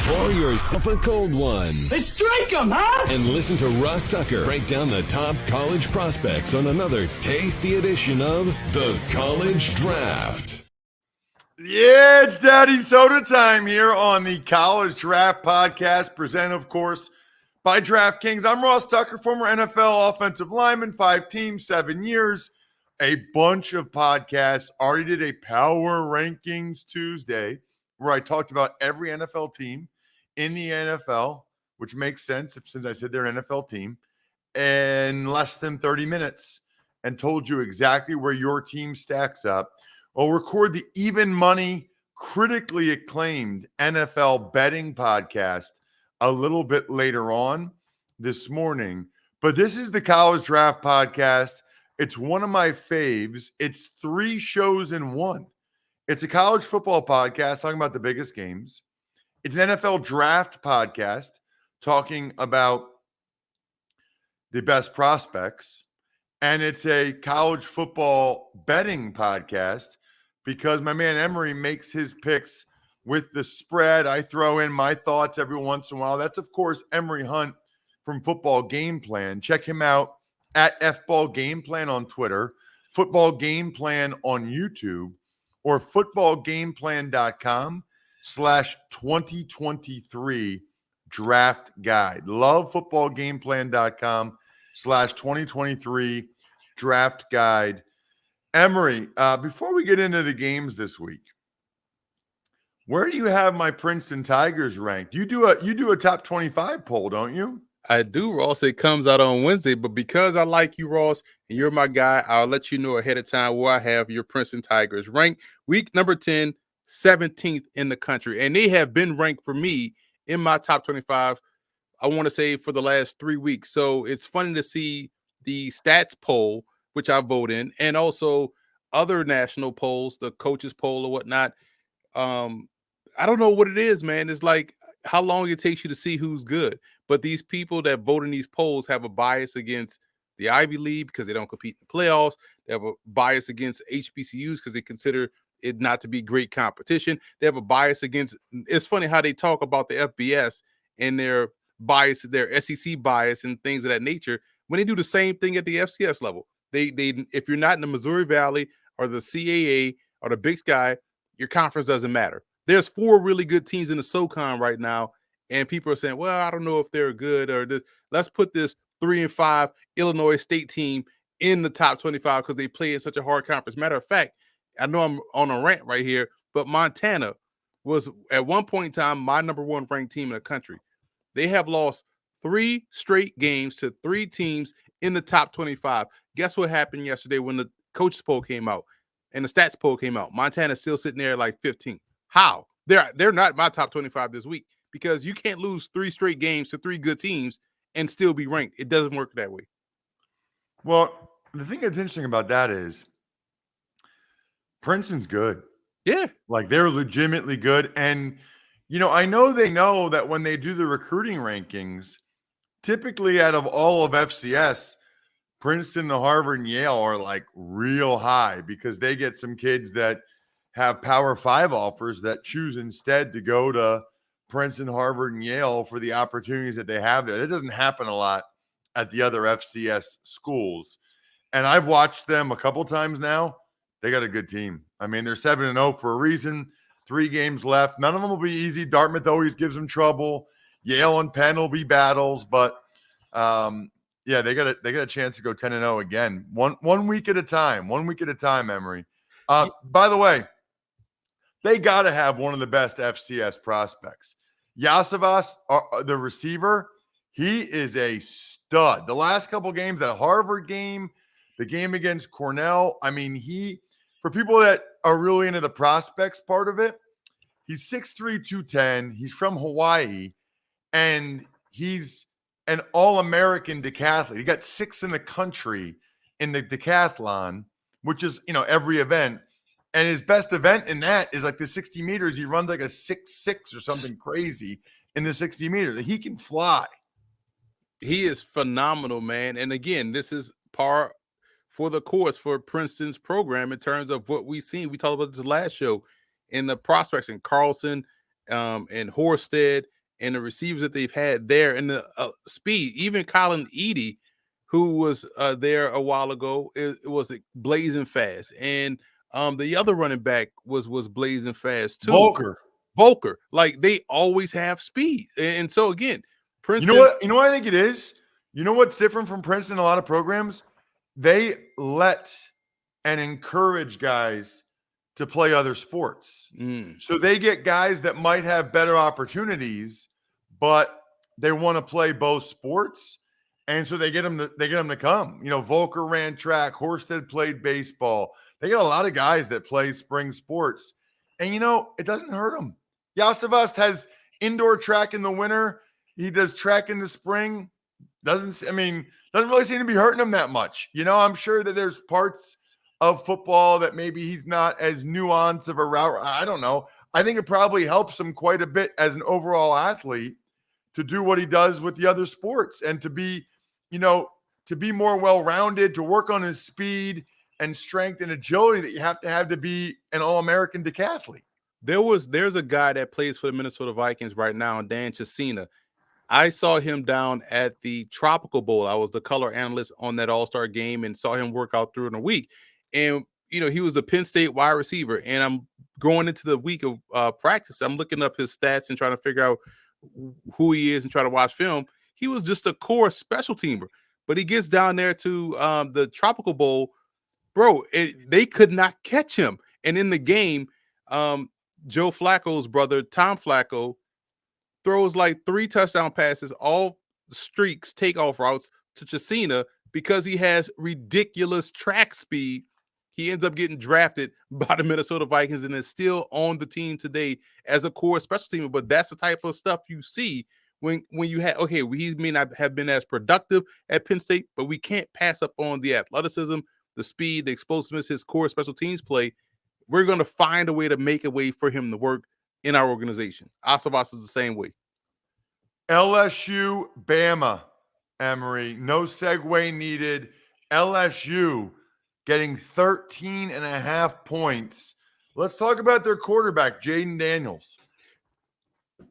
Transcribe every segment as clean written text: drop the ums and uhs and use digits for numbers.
Pour yourself a cold one. Let's strike 'em, huh? And listen to Russ Tucker break down the top college prospects on another tasty edition of The College Draft. Yeah, it's Daddy Soda time here on the College Draft Podcast, presented, of course, by DraftKings. I'm Ross Tucker, former NFL offensive lineman, 5 teams, 7 years, a bunch of podcasts. Already did a Power Rankings Tuesday where I talked about every NFL team in the NFL, which makes sense since I said they're an NFL team, in less than 30 minutes and told you exactly where your team stacks up. I'll record the Even Money, critically acclaimed NFL betting podcast a little bit later on this morning. But this is the College Draft Podcast. It's one of my faves. It's 3 shows in one. It's a college football podcast talking about the biggest games. It's an NFL draft podcast talking about the best prospects. And it's a college football betting podcast because my man Emory makes his picks with the spread. I throw in my thoughts every once in a while. That's, of course, Emory Hunt from Football Game Plan. Check him out at FBall Game Plan on Twitter, Football Game Plan on YouTube, or footballgameplan.com/2023 draft guide. Love footballgameplan.com/2023 draft guide. Emory, before we get into the games this week, where do you have my Princeton Tigers ranked? You do a top 25 poll, don't you? I do, Ross. It comes out on Wednesday, but because I like you, Ross, and you're my guy, I'll let you know ahead of time where I have your Princeton Tigers ranked. Week number 10, 17th in the country. And they have been ranked for me in my top 25, I want to say, for the last 3 weeks. So it's funny to see the stats poll, which I vote in, and also other national polls, the coaches poll or whatnot. I don't know what it is, man. It's like how long it takes you to see who's good. But these people that vote in these polls have a bias against the Ivy League because they don't compete in the playoffs. They have a bias against HBCUs because they consider it not to be great competition. They have a bias against, it's funny how they talk about the FBS and their bias, their SEC bias and things of that nature, when they do the same thing at the FCS level. They if you're not in the Missouri Valley or the CAA or the Big Sky, your conference doesn't matter. There's 4 really good teams in the SoCon right now, and people are saying, well, I don't know if they're good, or let's put this 3-5 Illinois State team in the top 25 because they play in such a hard conference. Matter of fact, I know I'm on a rant right here, but Montana was at one point in time my number 1 ranked team in the country. They have lost 3 straight games to 3 teams in the top 25. Guess what happened yesterday when the coaches poll came out and the stats poll came out? Montana's still sitting there like 15th. How? They're not my top 25 this week because you can't lose 3 straight games to 3 good teams and still be ranked. It doesn't work that way. Well, the thing that's interesting about that is Princeton's good. Yeah. Like they're legitimately good. And, I know they know that when they do the recruiting rankings, typically out of all of FCS, Princeton, Harvard, and Yale are like real high because they get some kids that have Power 5 offers that choose instead to go to Princeton, Harvard, and Yale for the opportunities that they have there. It doesn't happen a lot at the other FCS schools. And I've watched them a couple times now. They got a good team. I mean, they're 7-0 for a reason. 3 games left. None of them will be easy. Dartmouth always gives them trouble. Yale and Penn will be battles, but yeah, they got a chance to go 10-0 again. One week at a time. 1 week at a time, Emory. By the way, they got to have one of the best FCS prospects. Yasavas, the receiver, he is a stud. The last couple games, that Harvard game, the game against Cornell, I mean, for people that are really into the prospects part of it, he's 6'3", 210. He's from Hawaii, and he's an all-American decathlete. He got 6th in the country in the decathlon, which is, every event. And his best event in that is like the 60 meters. He runs like a 6'6" or something crazy in the 60 meters. He can fly. He is phenomenal, man. And again, this is par for the course for Princeton's program in terms of what we've seen. We talked about this last show in the prospects in Carlson and Horsted and the receivers that they've had there and the speed. Even Colin Edie, who was there a while ago, it was blazing fast, and the other running back was blazing fast too. Volker, like they always have speed, and so again, Princeton. You know what I think it is. You know what's different from Princeton? A lot of programs, they let and encourage guys to play other sports. So they get guys that might have better opportunities, but they want to play both sports, and so they get them to come. You know, Volker ran track, Horsted played baseball. They got a lot of guys that play spring sports, and you know it doesn't hurt them. Yasavast has indoor track in the winter. He does track in the spring. Doesn't really seem to be hurting him that much. You know, I'm sure that there's parts of football that maybe he's not as nuanced of a route. I don't know. I think it probably helps him quite a bit as an overall athlete to do what he does with the other sports and to be, to be more well-rounded, to work on his speed and strength and agility that you have to be an All-American decathlete. There's a guy that plays for the Minnesota Vikings right now, Dan Chesina. I saw him down at the Tropical Bowl. I was the color analyst on that All-Star game and saw him work out through in a week. And, he was the Penn State wide receiver. And I'm going into the week of practice. I'm looking up his stats and trying to figure out who he is and try to watch film. He was just a core special teamer. But he gets down there to the Tropical Bowl. Bro, they could not catch him. And in the game, Joe Flacco's brother, Tom Flacco, throws like 3 touchdown passes, all streaks, takeoff routes to Chesina because he has ridiculous track speed. He ends up getting drafted by the Minnesota Vikings and is still on the team today as a core special teamer. But that's the type of stuff you see when you have, he may not have been as productive at Penn State, but we can't pass up on the athleticism, the speed, the explosiveness, his core special teams play. We're going to find a way to make a way for him to work in our organization. Asavas is the same way. LSU, Bama, Emory. No segue needed. LSU getting 13.5 points. Let's talk about their quarterback, Jaden Daniels.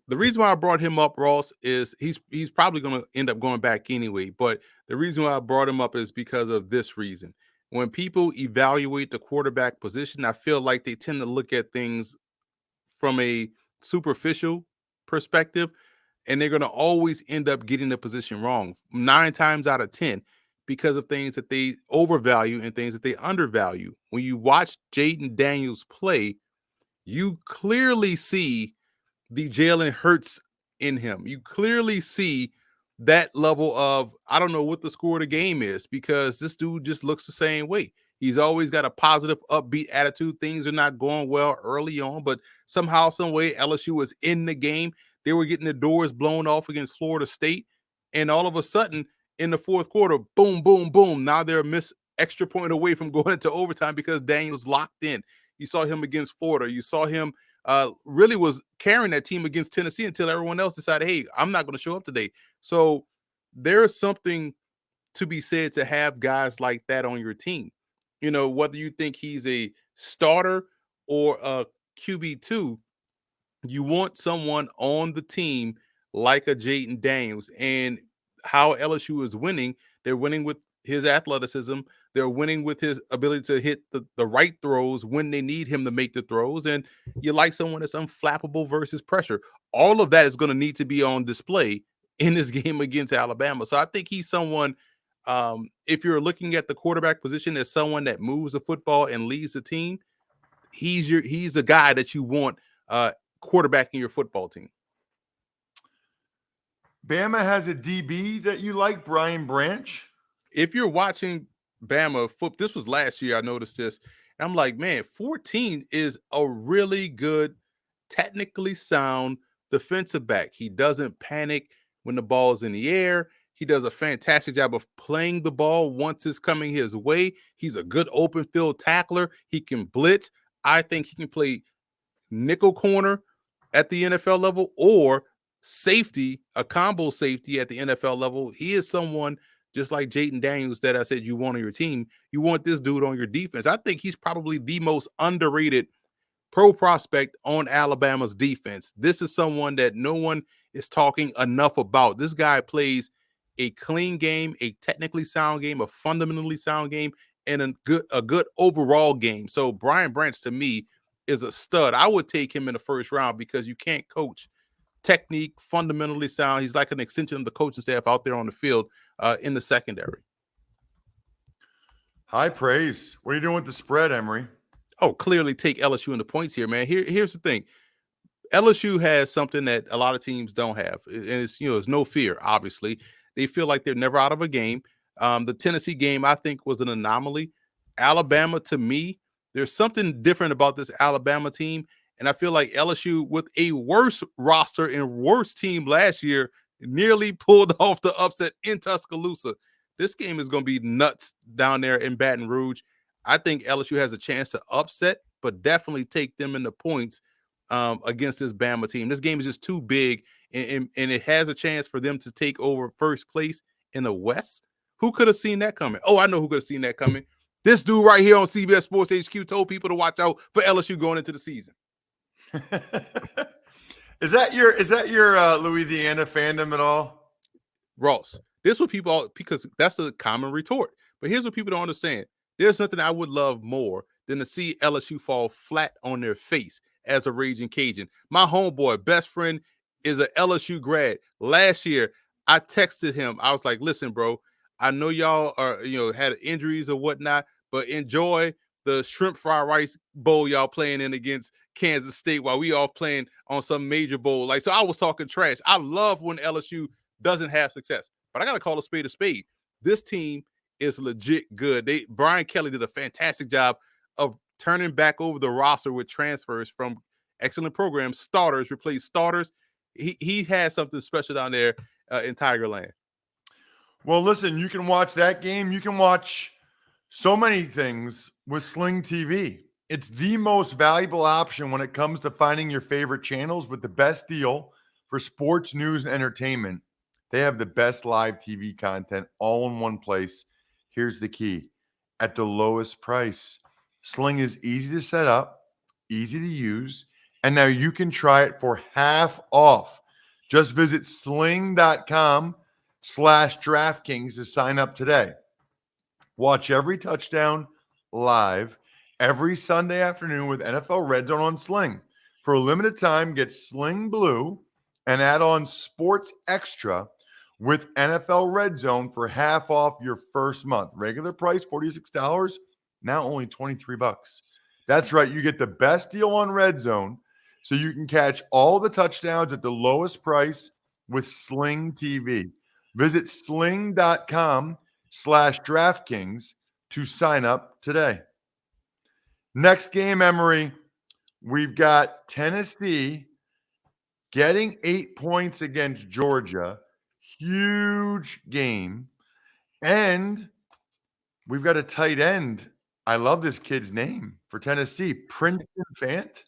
The reason why I brought him up, Ross, is he's probably going to end up going back anyway. But the reason why I brought him up is because of this reason. When people evaluate the quarterback position, I feel like they tend to look at things from a superficial perspective, and they're going to always end up getting the position wrong 9 times out of 10 because of things that they overvalue and things that they undervalue. When you watch Jaden Daniels play, you clearly see the Jalen Hurts in him. You clearly see that level of, I don't know what the score of the game is because this dude just looks the same way. He's always got a positive, upbeat attitude. Things are not going well early on, but somehow, some way, LSU was in the game. They were getting the doors blown off against Florida State. And all of a sudden, in the fourth quarter, boom, boom, boom. Now they're a missed extra point away from going into overtime because Daniels locked in. You saw him against Florida. You saw him really was carrying that team against Tennessee until everyone else decided, hey, I'm not going to show up today. So there's something to be said to have guys like that on your team. Whether you think he's a starter or a QB2, you want someone on the team like a Jaden Daniels. And how LSU is winning, they're winning with his athleticism. They're winning with his ability to hit the right throws when they need him to make the throws. And you like someone that's unflappable versus pressure. All of that is going to need to be on display in this game against Alabama. So I think he's someone, if you're looking at the quarterback position as someone that moves the football and leads the team, he's a guy that you want quarterbacking your football team. Bama has a DB that you like, Brian Branch. If you're watching Bama football, this was last year, I noticed this. And I'm like, man, 14 is a really good, technically sound defensive back. He doesn't panic when the ball's in the air. He does a fantastic job of playing the ball once it's coming his way. He's a good open field tackler. He can blitz. I think he can play nickel corner at the NFL level or safety, a combo safety at the NFL level. He is someone just like Jaden Daniels that I said you want on your team. You want this dude on your defense. I think he's probably the most underrated pro prospect on Alabama's defense. This is someone that no one is talking enough about. This guy plays a clean game, a technically sound game, a fundamentally sound game, and a good overall game. So Brian Branch, to me, is a stud. I would take him in the first round because you can't coach technique, fundamentally sound. He's like an extension of the coaching staff out there on the field in the secondary. High praise. What are you doing with the spread, Emory? Oh, clearly take LSU in the points here, man. Here's the thing. LSU has something that a lot of teams don't have, and it's there's no fear. Obviously, they feel like they're never out of a game. The Tennessee game, I think, was an anomaly. Alabama, to me, there's something different about this Alabama team, and I feel like LSU, with a worse roster and worse team last year, nearly pulled off the upset in Tuscaloosa. This game is going to be nuts down there in Baton Rouge. I think LSU has a chance to upset, but definitely take them in the points against this Bama team. This game is just too big, and it has a chance for them to take over first place in the West. Who could have seen that coming? Oh, I know who could have seen that coming. This dude right here on CBS Sports HQ told people to watch out for LSU going into the season. Is that your Louisiana fandom at all? Ross, this is what people, because that's a common retort. But here's what people don't understand. There's nothing I would love more than to see LSU fall flat on their face as a Raging Cajun. My homeboy, best friend, is an LSU grad. Last year, I texted him. I was like, listen, bro, I know y'all are, had injuries or whatnot, but enjoy the shrimp fried rice bowl y'all playing in against Kansas State while we all playing on some major bowl. So I was talking trash. I love when LSU doesn't have success, but I got to call a spade a spade. This team is legit good. Brian Kelly did a fantastic job of turning back over the roster with transfers from excellent programs. Starters replace starters. He has something special down there in Tigerland. Well, listen, you can watch that game. You can watch so many things with Sling TV. It's the most valuable option when it comes to finding your favorite channels with the best deal for sports, news, and entertainment. They have the best live TV content all in one place. Here's the key: at the lowest price. Sling is easy to set up, easy to use, and now you can try it for half off. Just visit sling.com/DraftKings to sign up today. Watch every touchdown live every Sunday afternoon with NFL Red Zone on Sling. For a limited time, get Sling Blue and add on Sports Extra with NFL Red Zone for half off your first month. Regular price $46, now only $23. That's right, you get the best deal on Red Zone, so you can catch all the touchdowns at the lowest price with Sling TV. Visit sling.com/DraftKings to sign up today. Next game, Emory, we've got Tennessee getting 8 points against Georgia. Huge game. And we've got a tight end. I love this kid's name for Tennessee, Princeton Fant.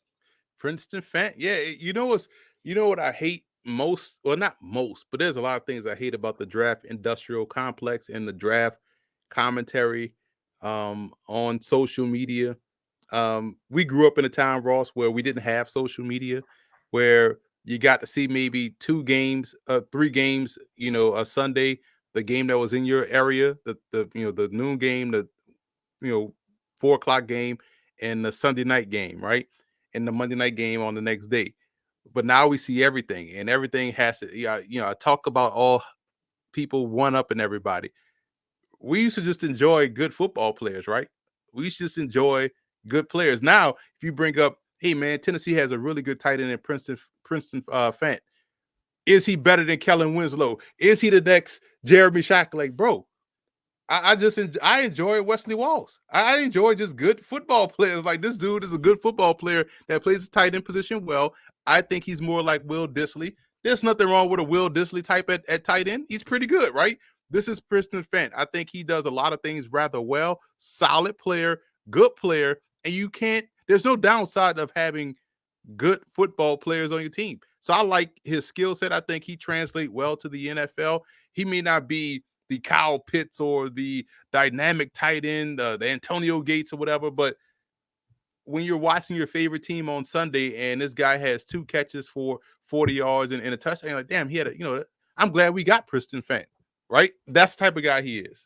Princeton Fant. Yeah, you know what I hate most? Well, not most, but there's a lot of things I hate about the draft industrial complex and the draft commentary on social media. We grew up in a town, Ross, where we didn't have social media, where you got to see maybe 3 games, a Sunday, the game that was in your area, the noon game, the 4:00 game, and the Sunday night game, right? And the Monday night game on the next day. But now we see everything, and everything has to, I talk about all people one-upping everybody. We used to just enjoy good football players, right? We used to just enjoy good players. Now, if you bring up, hey man, Tennessee has a really good tight end in Princeton Fant. Is he better than Kellen Winslow? Is he the next Jeremy Shockey? Like, bro, I enjoy Wesley Walls. I enjoy just good football players. Like, this dude is a good football player that plays the tight end position well. I think he's more like Will Dissly. There's nothing wrong with a Will Dissly type at tight end. He's pretty good, right? This is Princeton Fant. I think he does a lot of things rather well. Solid player, good player, and there's no downside of having good football players on your team. So I like his skill set. I think he translates well to the NFL. He may not be the Kyle Pitts or the dynamic tight end, the Antonio Gates or whatever, but when you're watching your favorite team on Sunday and this guy has 2 catches for 40 yards and a touchdown, you're like, damn, he had I'm glad we got Preston Fant, right? That's the type of guy he is.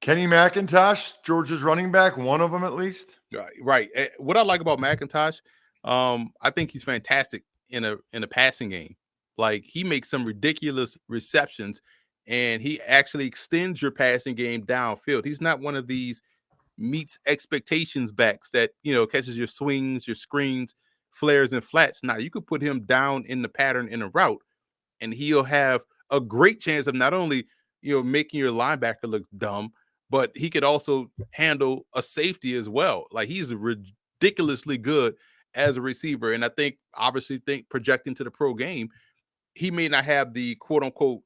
Kenny McIntosh, Georgia's running back, one of them at least. Right. What I like about McIntosh, I think he's fantastic in a passing game. Like, he makes some ridiculous receptions and he actually extends your passing game downfield. He's not one of these meets expectations backs that, catches your swings, your screens, flares, and flats. Now, you could put him down in the pattern in a route and he'll have a great chance of not only, making your linebacker look dumb, but he could also handle a safety as well. Like, he's ridiculously good as a receiver. And I obviously projecting to the pro game, he may not have the quote unquote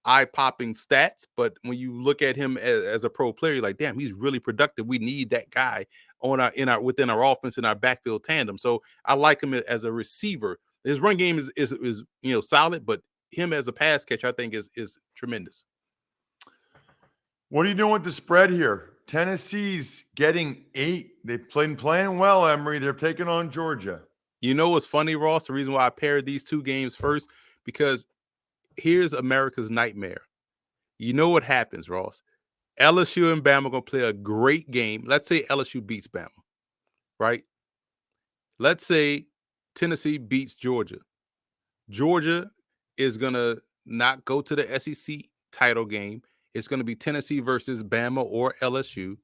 eye-popping stats, but when you look at him as a pro player, you're like, damn, he's really productive. We need that guy within our offense in our backfield tandem. So I like him as a receiver. His run game is solid, but him as a pass catcher, I think is tremendous. What are you doing with the spread here? Tennessee's getting 8. They've been playing well, Emory. They're taking on Georgia. You know what's funny, Ross? The reason why I paired these 2 games first, because here's America's nightmare. You know what happens, Ross? LSU and Bama are going to play a great game. Let's say LSU beats Bama, right? Let's say Tennessee beats Georgia. Georgia is going to not go to the SEC title game. It's going to be Tennessee versus Bama or LSU.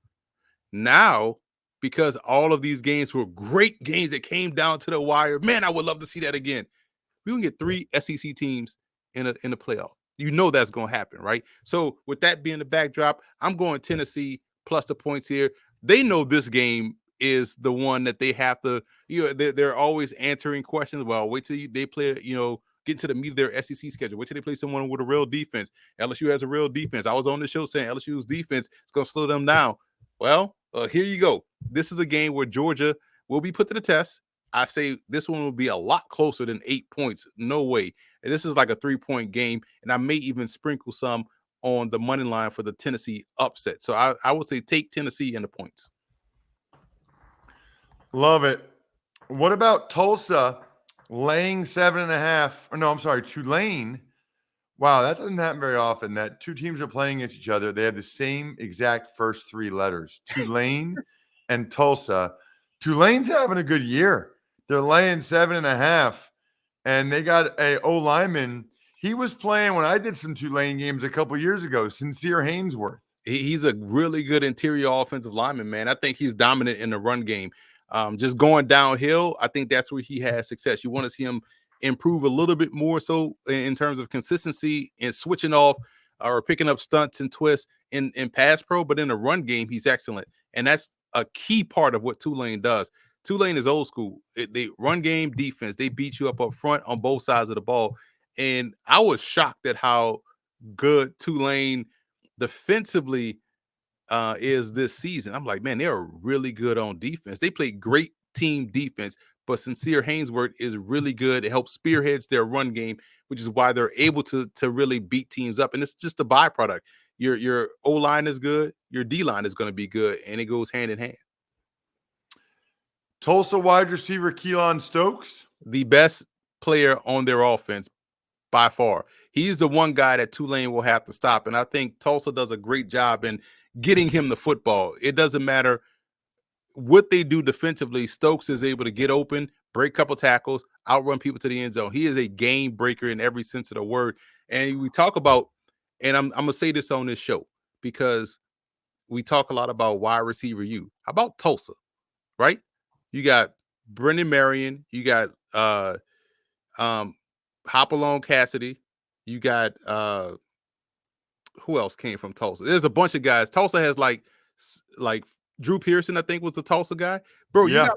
Now, because all of these games were great games that came down to the wire, man, I would love to see that again. We can get 3 SEC teams in the playoff. That's going to happen, right? So with that being the backdrop, I'm going Tennessee plus the points here. They know this game is the one that they have to, they're always answering questions. Well, wait till they play, get to the meat of their SEC schedule. Wait till they play someone with a real defense. LSU has a real defense. I was on the show saying LSU's defense is going to slow them down. Well, here you go. This is a game where Georgia will be put to the test. I say this one will be a lot closer than 8 points. No way. And this is like a 3-point game. And I may even sprinkle some on the money line for the Tennessee upset. So I would say take Tennessee in the points. Love it. What about Tulsa laying 7.5? Or no, I'm sorry, Tulane. Wow, that doesn't happen very often that 2 teams are playing against each other. They have the same exact first 3 letters. Tulane and Tulsa. Tulane's having a good year. They're laying 7.5, and they got a O-lineman. He was playing when I did some Tulane games a couple years ago, Sincere Hainsworth. He's a really good interior offensive lineman, man. I think he's dominant in the run game. Just going downhill, I think that's where he has success. You want to see him improve a little bit more so in terms of consistency and switching off or picking up stunts and twists in pass pro, but in the run game, he's excellent. And that's a key part of what Tulane does. Tulane is old school. They run game defense. They beat you up front on both sides of the ball. And I was shocked at how good Tulane defensively is this season. I'm like, man, they're really good on defense. They play great team defense, but Sincere Hainsworth is really good. It helps spearheads their run game, which is why they're able to really beat teams up. And it's just a byproduct. Your O-line is good. Your D-line is going to be good, and it goes hand in hand. Tulsa wide receiver Keelan Stokes, the best player on their offense by far. He's the one guy that Tulane will have to stop, and I think Tulsa does a great job in getting him the football. It doesn't matter what they do defensively. Stokes is able to get open, break a couple tackles, outrun people to the end zone. He is a game breaker in every sense of the word. And we talk about, and I'm going to say this on this show because we talk a lot about wide receiver U. How about Tulsa, right? You got Brendan Marion. You got Hopalong Cassidy. You got who else came from Tulsa? There's a bunch of guys. Tulsa has like Drew Pearson, I think, was the Tulsa guy. Bro, you got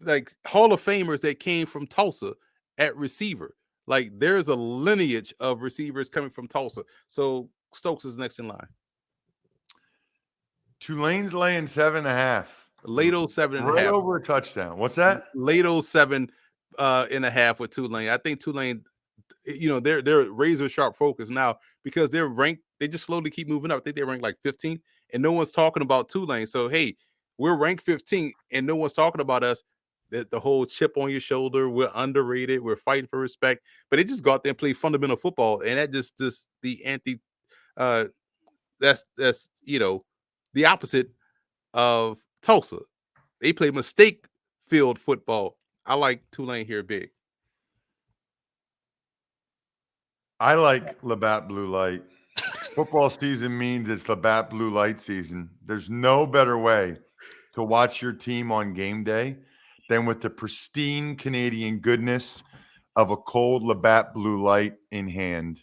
like Hall of Famers that came from Tulsa at receiver. Like, there's a lineage of receivers coming from Tulsa. So Stokes is next in line. Tulane's laying 7.5. Lato 7.5. Right over a touchdown. What's that? Lato 7.5 with Tulane. I think Tulane, they're razor sharp focus now because they're ranked. They just slowly keep moving up. I think they're ranked like 15th, and no one's talking about Tulane. So hey, we're ranked 15th, and no one's talking about us. The whole chip on your shoulder, we're underrated, we're fighting for respect, but they just go out there and play fundamental football, and that just the anti uh that's the opposite of Tulsa. They play mistake field football. I like Tulane here big. I like Labatt Blue Light. Football season means it's Labatt Blue Light season. There's no better way to watch your team on game day than with the pristine Canadian goodness of a cold Labatt Blue Light in hand.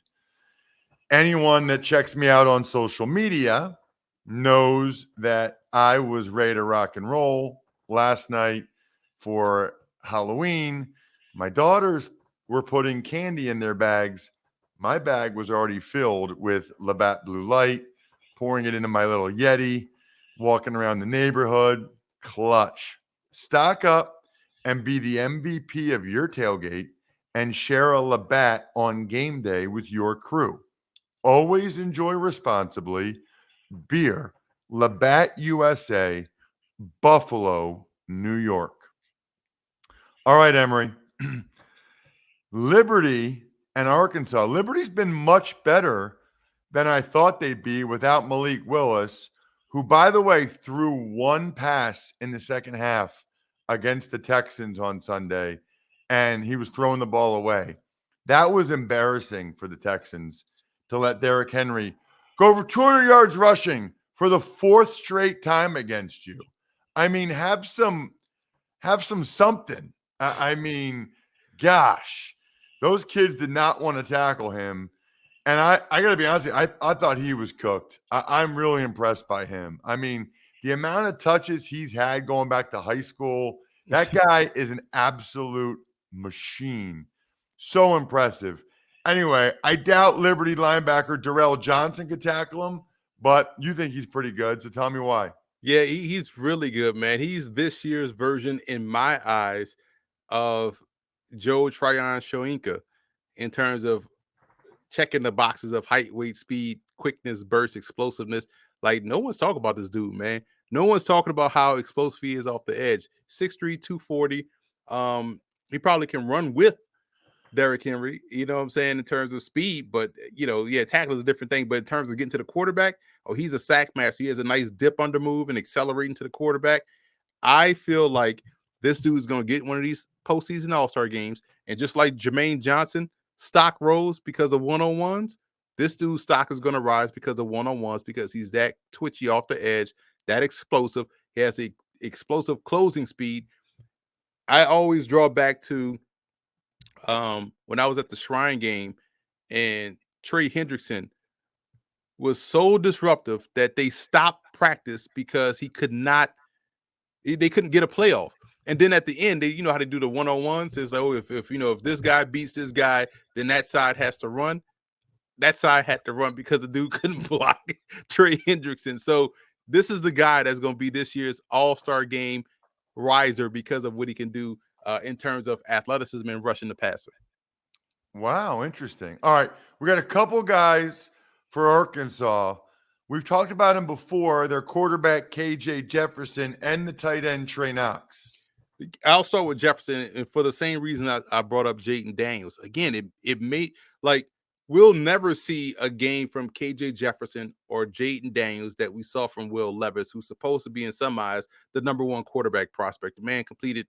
Anyone that checks me out on social media knows that I was ready to rock and roll last night for Halloween. My daughters were putting candy in their bags. My bag was already filled with Labatt Blue Light, pouring it into my little Yeti, walking around the neighborhood. Clutch. Stock up and be the MVP of your tailgate and share a Labatt on game day with your crew. Always enjoy responsibly. Beer, Labatt USA, Buffalo, New York. All right, Emory. Liberty and Arkansas. Liberty's been much better than I thought they'd be without Malik Willis, who, by the way, threw one pass in the second half against the Texans on Sunday, and he was throwing the ball away. That was embarrassing for the Texans to let Derrick Henry go over 200 yards rushing for the fourth straight time against you. I mean, have some something. I mean, gosh, those kids did not want to tackle him. And I got to be honest with you, I thought he was cooked. I'm really impressed by him. I mean, the amount of touches he's had going back to high school, that guy is an absolute machine. So impressive. Anyway, I doubt Liberty linebacker Darrell Johnson could tackle him, but you think he's pretty good. So tell me why. Yeah, he's really good, man. He's this year's version, in my eyes, of Joe Tryon Shoyinka in terms of checking the boxes of height, weight, speed, quickness, burst, explosiveness. Like, no one's talking about this dude, man. No one's talking about how explosive he is off the edge. 6'3", 240. He probably can run with Derrick Henry, you know what I'm saying, in terms of speed, but tackle is a different thing. But in terms of getting to the quarterback, he's a sack master. He has a nice dip under move and accelerating to the quarterback. I feel like this dude's going to get one of these postseason All-Star games. And just like Jermaine Johnson, stock rose because of one-on-ones. This dude's stock is going to rise because of one-on-ones, because he's that twitchy off the edge, that explosive. He has a explosive closing speed. I always draw back to when I was at the Shrine game, and Trey Hendrickson was so disruptive that they stopped practice because they couldn't get a playoff. And then at the end, they how to do the one-on-ones. It's like, if this guy beats this guy, then that side has to run. That side had to run because the dude couldn't block Trey Hendrickson. So this is the guy that's going to be this year's All-Star game riser because of what he can do in terms of athleticism and rushing the passer. Wow, interesting. All right, we got a couple guys for Arkansas. We've talked about them before. Their quarterback, KJ Jefferson, and the tight end, Trey Knox. I'll start with Jefferson, and for the same reason I brought up Jaden Daniels. Again, it made, like, we'll never see a game from KJ Jefferson or Jaden Daniels that we saw from Will Levis, who's supposed to be, in some eyes, the number one quarterback prospect. The man completed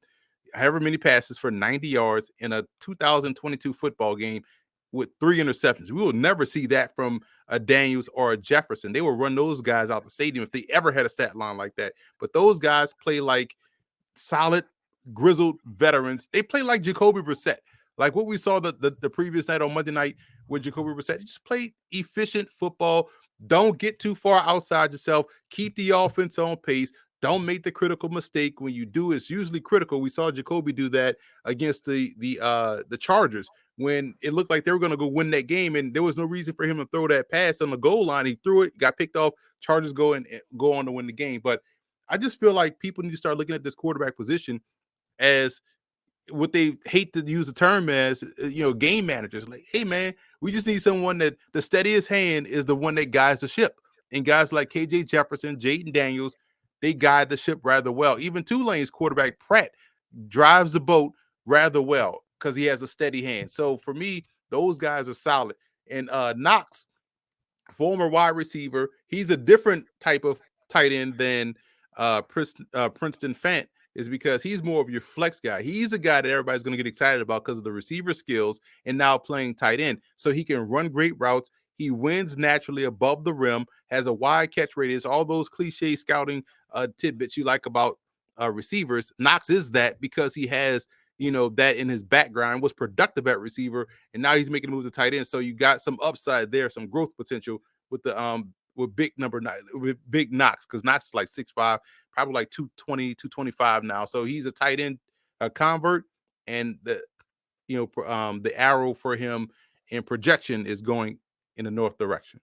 however many passes for 90 yards in a 2022 football game with 3 interceptions. We will never see that from a Daniels or a Jefferson. They will run those guys out the stadium if they ever had a stat line like that. But those guys play like solid, grizzled veterans. They play like Jacoby Brissett. Like what we saw the previous night on Monday night with Jacoby Brissett. Just play efficient football. Don't get too far outside yourself. Keep the offense on pace. Don't make the critical mistake. When you do, it's usually critical. We saw Jacoby do that against the Chargers when it looked like they were going to go win that game, and there was no reason for him to throw that pass on the goal line. He threw it, got picked off. Chargers go on to win the game. But I just feel like people need to start looking at this quarterback position as what they hate to use the term as, game managers. Like, hey, man, we just need someone that the steadiest hand is the one that guides the ship. And guys like KJ Jefferson, Jaden Daniels, they guide the ship rather well. Even Tulane's quarterback Pratt drives the boat rather well because he has a steady hand. So for me, those guys are solid. And Knox, former wide receiver, he's a different type of tight end than Princeton Fant, is because he's more of your flex guy. He's a guy that everybody's going to get excited about because of the receiver skills and now playing tight end. So he can run great routes. He wins naturally above the rim, has a wide catch radius, all those cliche scouting tidbits you like about receivers. Knox is that because he has, that in his background, was productive at receiver, and now he's making moves to tight end. So you got some upside there, some growth potential with the with big Knox, because Knox is like 6'5", probably like 220, 225 now. So he's a tight end convert, and the arrow for him in projection is going in the north direction.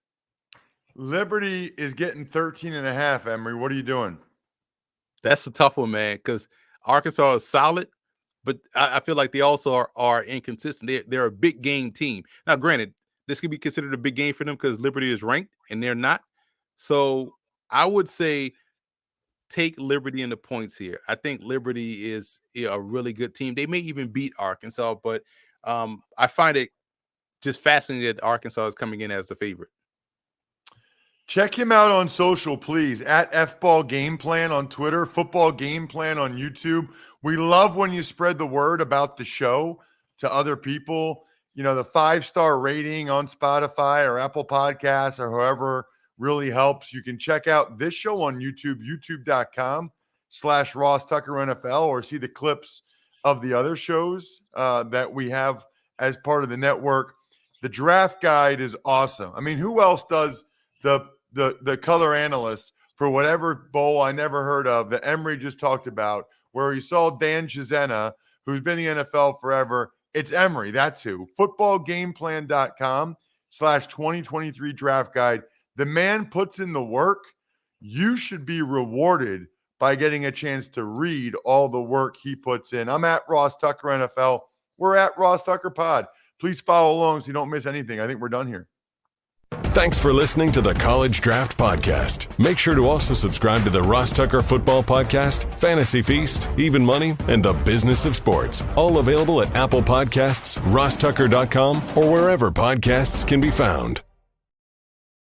Liberty is getting 13.5, Emory. What are you doing? That's a tough one, man, because Arkansas is solid, but I feel like they also are inconsistent. They're a big game team. Now, granted, this could be considered a big game for them because Liberty is ranked and they're not. So I would say take Liberty in the points here. I think Liberty is a really good team. They may even beat Arkansas, but I find it just fascinating that Arkansas is coming in as the favorite. Check him out on social, please, at FBall Game Plan on Twitter, Football Game Plan on YouTube. We love when you spread the word about the show to other people. The 5-star rating on Spotify or Apple Podcasts or whoever really helps. You can check out this show on YouTube, youtube.com/Ross Tucker NFL, or see the clips of the other shows that we have as part of the network. The draft guide is awesome. I mean, who else does the color analyst for whatever bowl I never heard of that Emory just talked about, where he saw Dan Chisena, who's been in the NFL forever? It's Emory. That's who. Footballgameplan.com/2023 draft guide. The man puts in the work. You should be rewarded by getting a chance to read all the work he puts in. I'm at Ross Tucker NFL. We're at Ross Tucker Pod. Please follow along so you don't miss anything. I think we're done here. Thanks for listening to the College Draft Podcast. Make sure to also subscribe to the Ross Tucker Football Podcast, Fantasy Feast, Even Money, and The Business of Sports. All available at Apple Podcasts, rosstucker.com, or wherever podcasts can be found.